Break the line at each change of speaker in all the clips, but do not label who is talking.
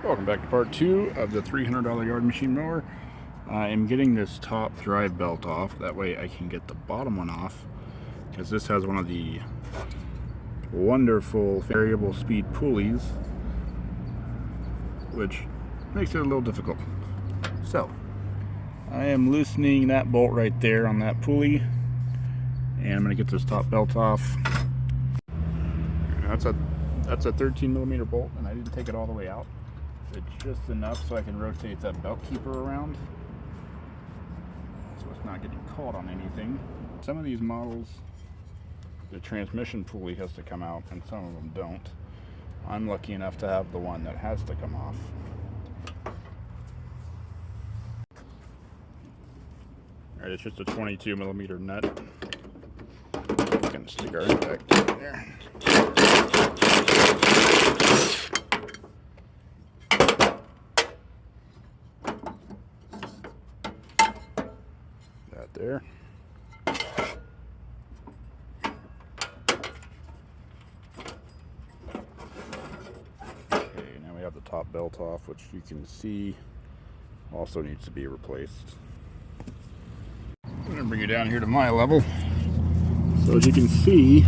Welcome back to part 2 of the $300 yard machine mower. I am getting this top drive belt off, that way I can get the bottom one off, because this has one of the wonderful variable speed pulleys, which makes it a little difficult. So I am loosening that bolt right there on that pulley, and I'm going to get this top belt off. That's a 13mm bolt, and I didn't take it all the way out. It's just enough so I can rotate that belt keeper around so it's not getting caught on anything. Some of these models, the transmission pulley has to come out and some of them don't. I'm lucky enough to have the one that has to come off. Alright, it's just a 22mm nut. I'm going to stick our impact in there. There. Okay, now we have the top belt off, which you can see also needs to be replaced. I'm going to bring you down here to my level. So as you can see,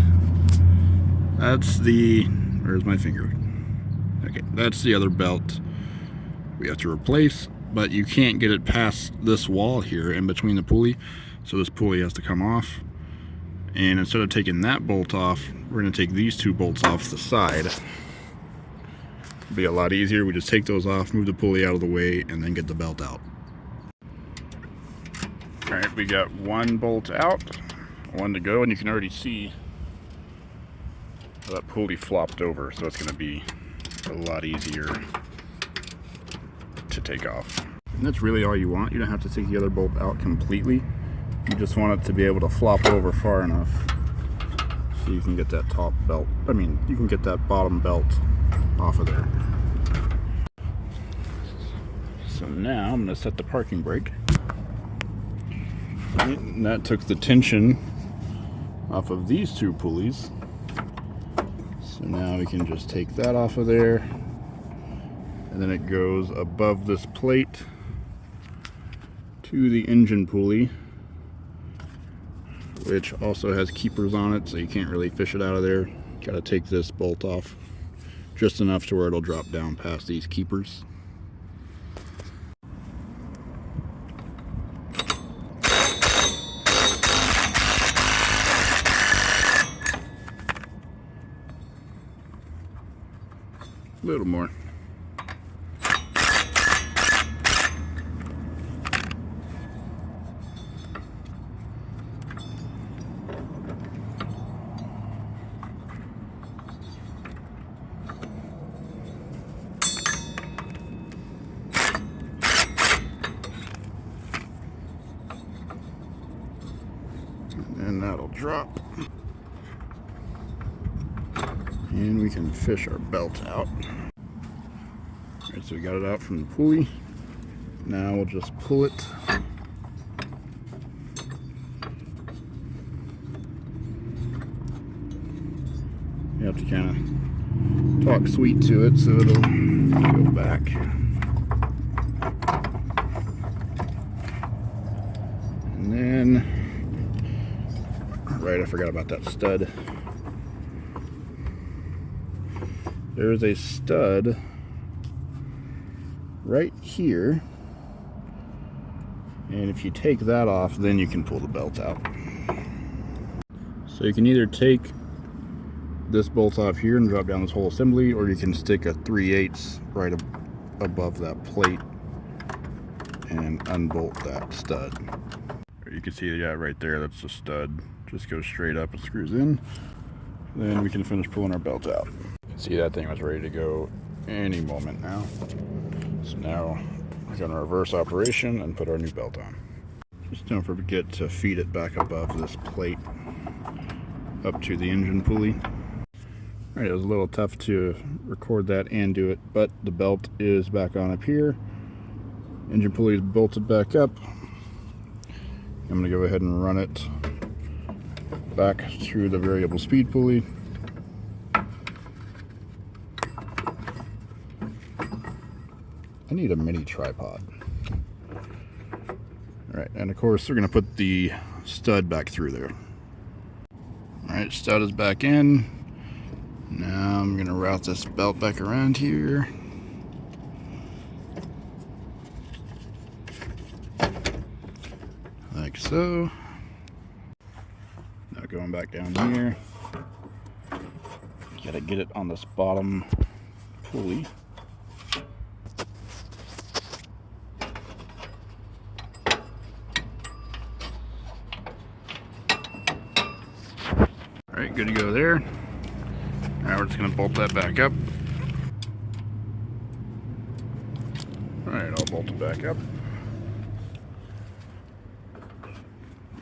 that's the, where's my finger? Okay, that's the other belt we have to replace, but you can't get it past this wall here in between the pulley, so this pulley has to come off. And instead of taking that bolt off, we're going to take these two bolts off the side. It'll be a lot easier. We just take those off, move the pulley out of the way, and then get the belt out. Alright, we got one bolt out, one to go, and you can already see how that pulley flopped over, so it's going to be a lot easier to take off. And that's really all you want. You don't have to take the other bolt out completely. You just want it to be able to flop over far enough so you can get that top belt, you can get that bottom belt off of there. So now I'm going to set the parking brake. And that took the tension off of these two pulleys. So now we can just take that off of there. And then it goes above this plate to the engine pulley, which also has keepers on it, so you can't really fish it out of there. Got to take this bolt off just enough to where it'll drop down past these keepers. A little more. And that'll drop. And we can fish our belt out. Alright, so we got it out from the pulley. Now we'll just pull it. You have to kind of talk sweet to it so it'll go back. And then, right, I forgot about that stud. There's a stud right here, and if you take that off, then you can pull the belt out. So you can either take this bolt off here and drop down this whole assembly, or you can stick a 3/8 right above that plate and unbolt that stud. You can see, yeah, right there, that's the stud. Just goes straight up and screws in. Then we can finish pulling our belt out. See, that thing was ready to go any moment now. So now we're going to reverse operation and put our new belt on. Just don't forget to feed it back above this plate up to the engine pulley. Alright, it was a little tough to record that and do it, but the belt is back on up here. Engine pulley is bolted back up. I'm going to go ahead and run it back through the variable speed pulley. I need a mini tripod. Alright, and of course we're going to put the stud back through there. Alright, stud is back in. Now I'm going to route this belt back around here. Like so. Now going back down here. Gotta get it on this bottom pulley. Alright, good to go there. Now we're just going to bolt that back up. Alright, I'll bolt it back up.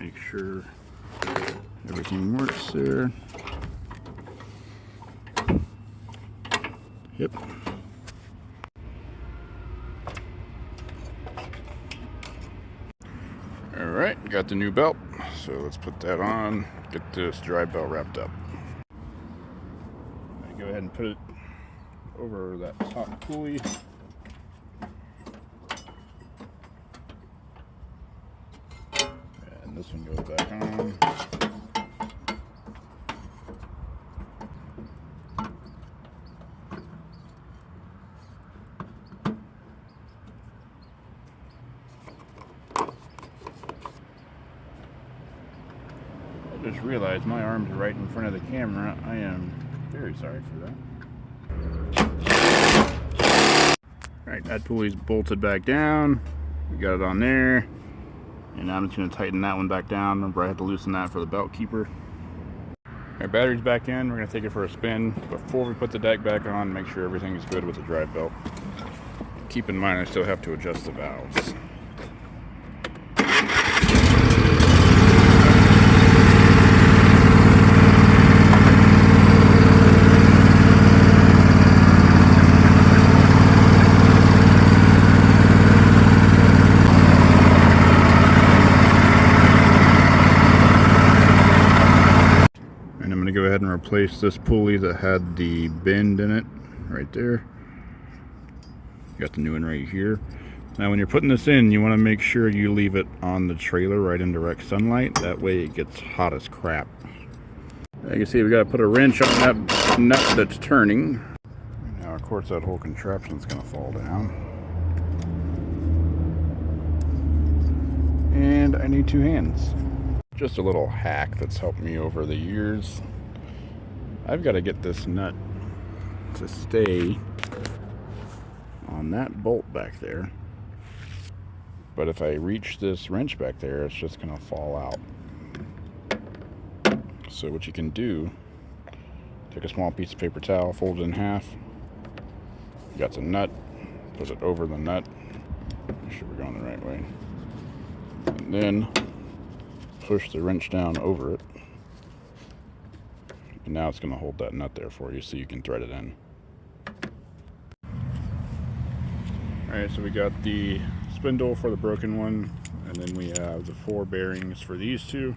Make sure everything works there. Yep. Alright, got the new belt. So let's put that on, get this drive belt wrapped up. Go ahead and put it over that top pulley. And this one goes back on. I just realized my arms are right in front of the camera. I am very sorry for that. Alright, that pulley's bolted back down. We got it on there. And now I'm just going to tighten that one back down. Remember, I had to loosen that for the belt keeper. Our battery's back in. We're going to take it for a spin. Before we put the deck back on, make sure everything is good with the drive belt. Keep in mind, I still have to adjust the valves. Go ahead and replace this pulley that had the bend in it right there. Got the new one right here. Now when you're putting this in, you want to make sure you leave it on the trailer right in direct sunlight. That way it gets hot as crap. Now you can see we got to put a wrench on that nut that's turning. Now of course that whole contraption is going to fall down. And I need two hands. Just a little hack that's helped me over the years. I've got to get this nut to stay on that bolt back there. But if I reach this wrench back there, it's just going to fall out. So what you can do, take a small piece of paper towel, fold it in half. You got the nut, put it over the nut. Make sure we're going the right way. And then push the wrench down over it. And now it's going to hold that nut there for you so you can thread it in. Alright, so we got the spindle for the broken one, and then we have the 4 bearings for these two.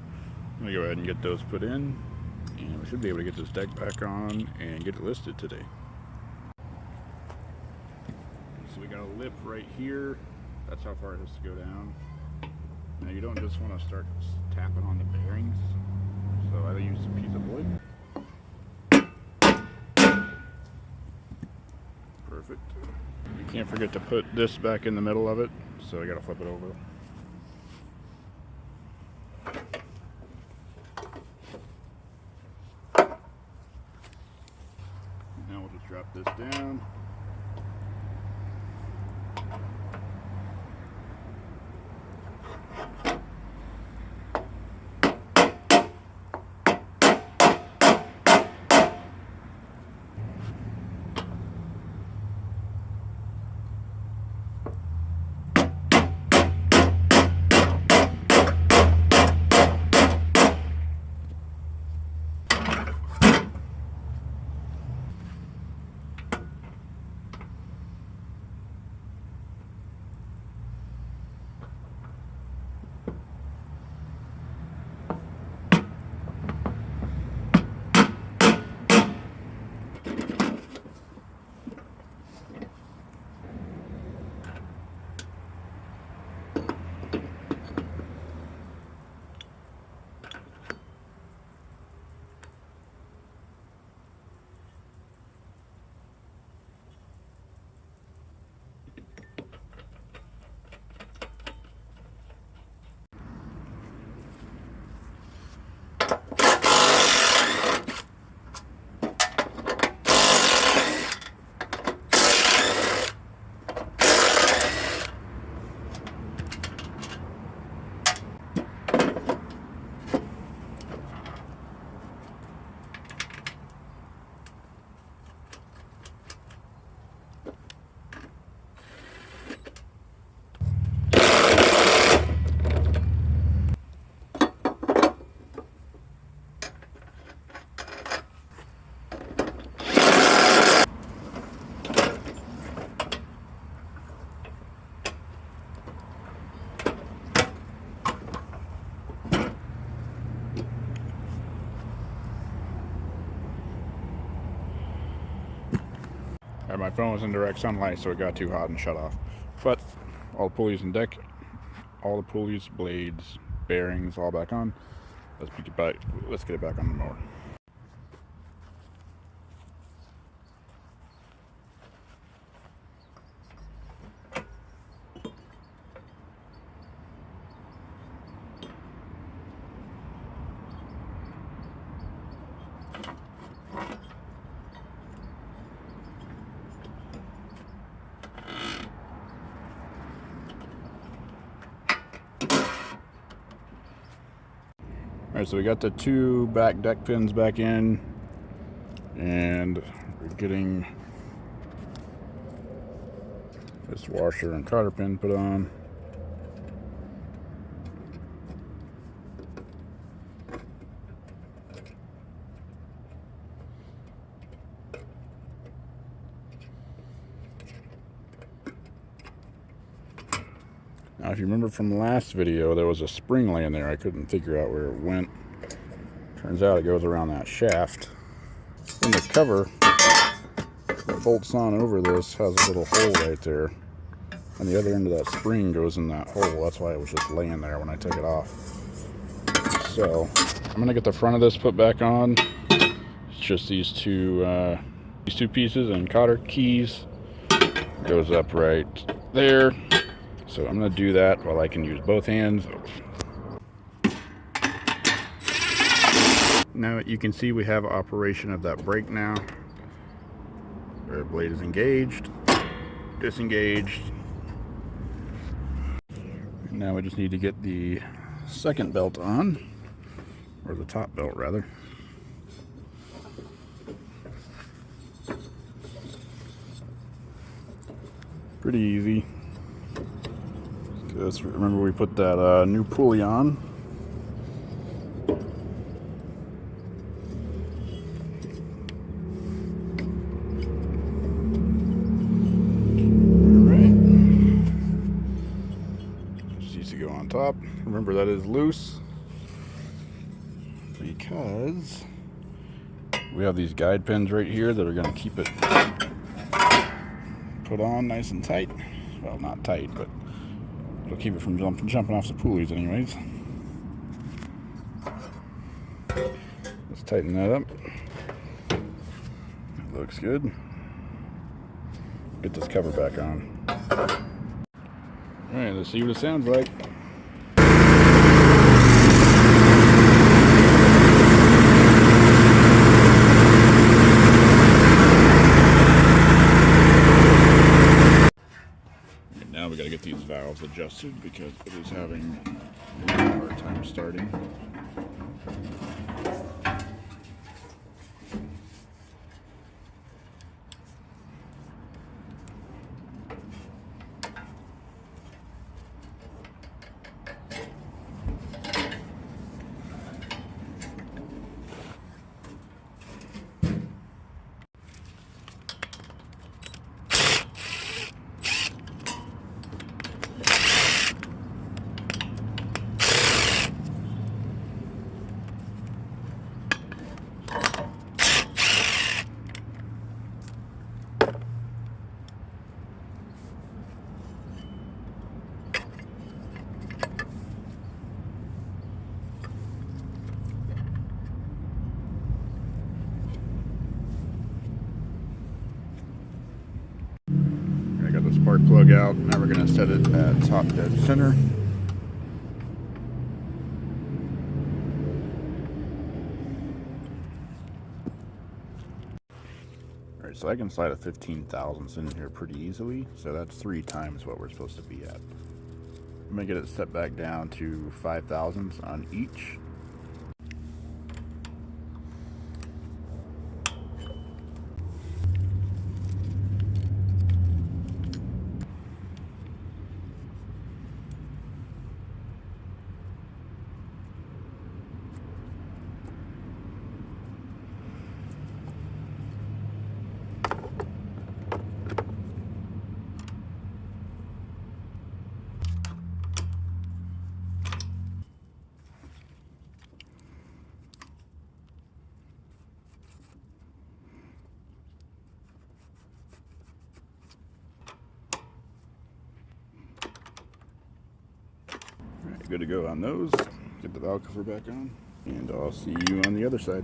I'm going to go ahead and get those put in, and we should be able to get this deck back on and get it listed today. So we got a lip right here. That's how far it has to go down. Now you don't just want to start tapping on the bearings, so I use a piece of wood. Perfect. You can't forget to put this back in the middle of it, so I gotta flip it over. Now we'll just drop this down. my phone was in direct sunlight, so it got too hot and shut off. But all the pulleys and deck, all the pulleys, blades, bearings, all back on. Let's get it back on the mower. Alright, so we got the 2 back deck pins back in, and we're getting this washer and cotter pin put on. Now, if you remember from the last video, there was a spring laying there. I couldn't figure out where it went. Turns out it goes around that shaft. And the cover that bolts on over this has a little hole right there. And the other end of that spring goes in that hole. That's why it was just laying there when I took it off. So, I'm going to get the front of this put back on. It's just these two pieces and cotter keys. Goes up right there. So I'm going to do that while I can use both hands. Now you can see we have operation of that brake now. Our blade is engaged, disengaged. And now we just need to get the second belt on, or the top belt rather. Pretty easy. Remember we put that new pulley on. Alright. Just needs to go on top. Remember that is loose because we have these guide pins right here that are going to keep it put on nice and tight. Well, not tight, but it'll keep it from jumping off the pulleys anyways. Let's tighten that up. That looks good. Get this cover back on. Alright, let's see what it sounds like. Now we got to get these valves adjusted because it is having a hard time starting. I got the spark plug out. Now we're going to set it at top dead center. Alright, so I can slide a 15 thousandths in here pretty easily. So that's 3 times what we're supposed to be at. I'm going to get it set back down to 5 thousandths on each. Good to go on those. Get the valve cover back on, and I'll see you on the other side.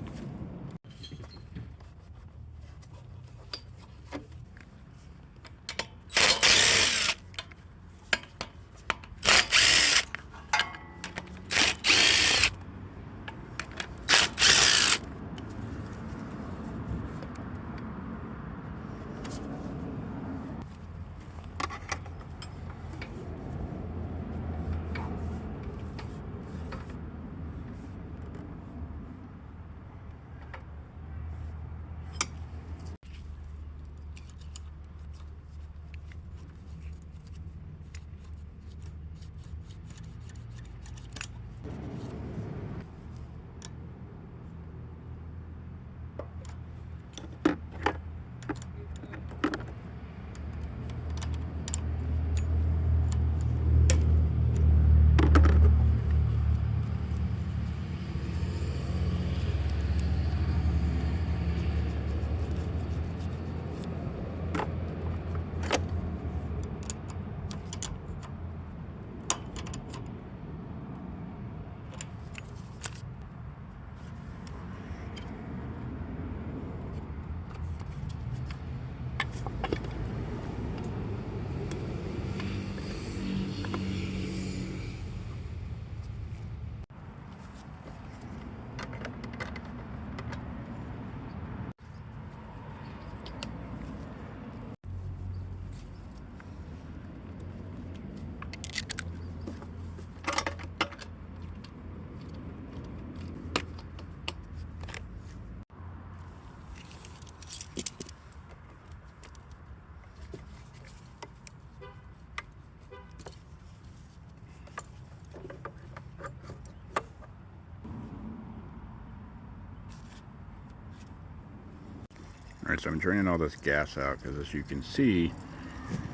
Alright, so I'm draining all this gas out because, as you can see,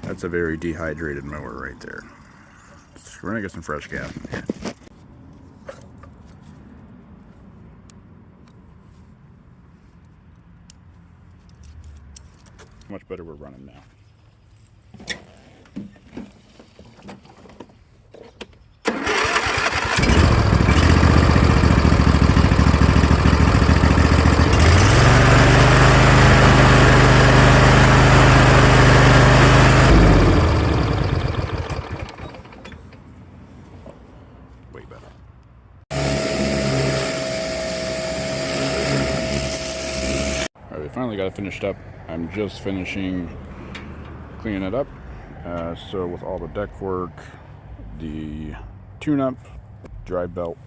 that's a very dehydrated mower right there. So we're going to get some fresh gas in here. Much better we're running now. Way better. Alright, we finally got it finished up. I'm just finishing cleaning it up. So with all the deck work, the tune-up, drive belt,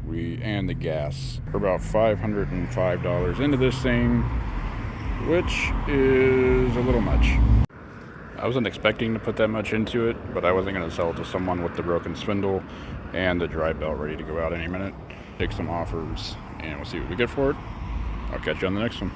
and the gas, we're about $505 into this thing, which is a little much. I wasn't expecting to put that much into it, but I wasn't going to sell it to someone with the broken spindle and the drive belt ready to go out any minute. Take some offers, and we'll see what we get for it. I'll catch you on the next one.